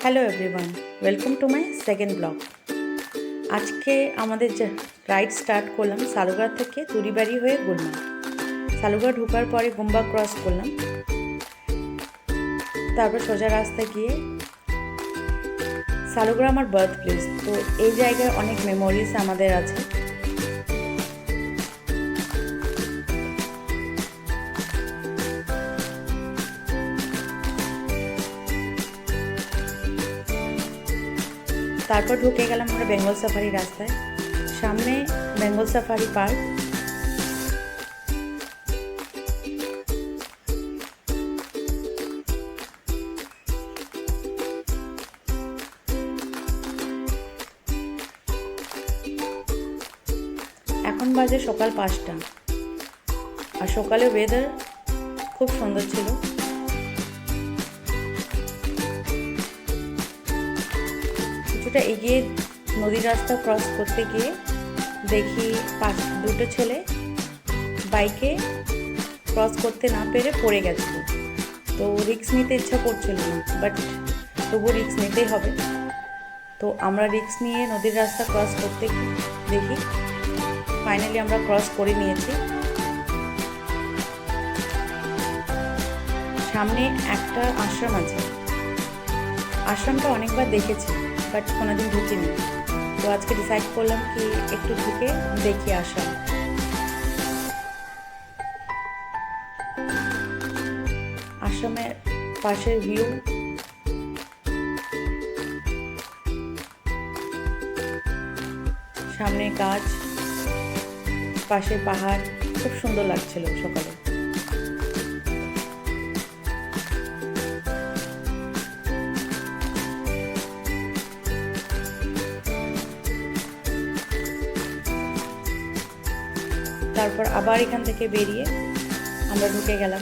Hello everyone, welcome to my second blog. আজকে আমাদের ride start করলাম সালুগড়া থেকে তুরিবাড়ি হয়ে গুলমা। সালুগড়া ঢোকার পরে গুম্বা ক্রস করলাম, তারপর সোজা রাস্তায় গিয়ে সালুগড়া আমার বার্থ প্লেস। তো এই জায়গায় অনেক মেমোরিজ আমাদের আছে। তারপর ঢুকে গেলাম আমরা বেঙ্গল সাফারি রাস্তায়। সামনে বেঙ্গল সাফারি পার্ক। এখন বাজে সকাল 5টা, আর সকালে ওয়েদার খুব সুন্দর ছিল। কিছুটা এগিয়ে নদীর রাস্তা ক্রস করতে গিয়ে দেখি দুটো ছেলে বাইকে ক্রস করতে না পেরে পড়ে গেছিল। তো রিস্ক নিতে ইচ্ছা করছিল না, বাট তবু রিস্ক নিতেই হবে। তো আমরা রিস্ক নিয়ে নদীর রাস্তা ক্রস করতে দেখি ফাইনালি আমরা ক্রস করে নিয়েছি। সামনে একটা আশ্রম আছে। আশ্রমটা অনেকবার দেখেছি, বাট কোনোদিন ঢুকিনি। তো আজকে ডিসাইড করলাম কি একটু ঢুকে দেখি আশ্রম। আশ্রমের পাশের ভিউ সামনে গাছ, পাশে পাহাড়, খুব সুন্দর লাগছিল সকালে। তারপর আবার এখান থেকে বেরিয়ে আমরা ঢুকে গেলাম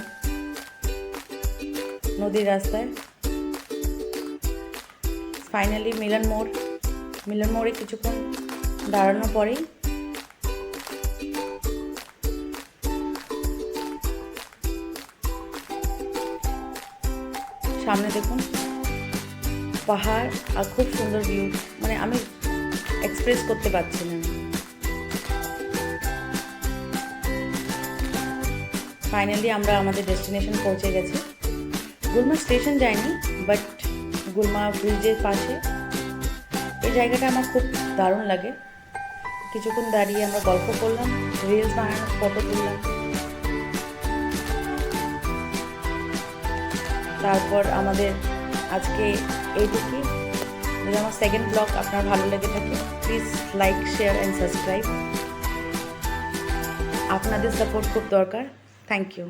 নদীর রাস্তায়। ফাইনালি মিলন মোড়ে কিছুক্ষণ দাঁড়ানোর পরেই সামনে দেখুন পাহাড় আর খুব সুন্দর ভিউ, মানে আমি এক্সপ্রেস করতে পারছি না। ফাইনালি আমরা আমাদের ডেস্টিনেশন পৌঁছে গেছি। গুলমা স্টেশন যাইনি, বাট গুলমা ব্রিজের পাশে এই জায়গাটা আমার খুব দারুণ লাগে। কিছুক্ষণ দাঁড়িয়ে আমরা গল্প করলাম, রিলস বানালাম, ফটো তুললাম। তারপর আমাদের আজকে এইটুকুই। যদি আমার সেকেন্ড ব্লগ আপনার ভালো লেগে থাকে, please like, share and subscribe. আপনাদের সাপোর্ট খুব দরকার। Thank you.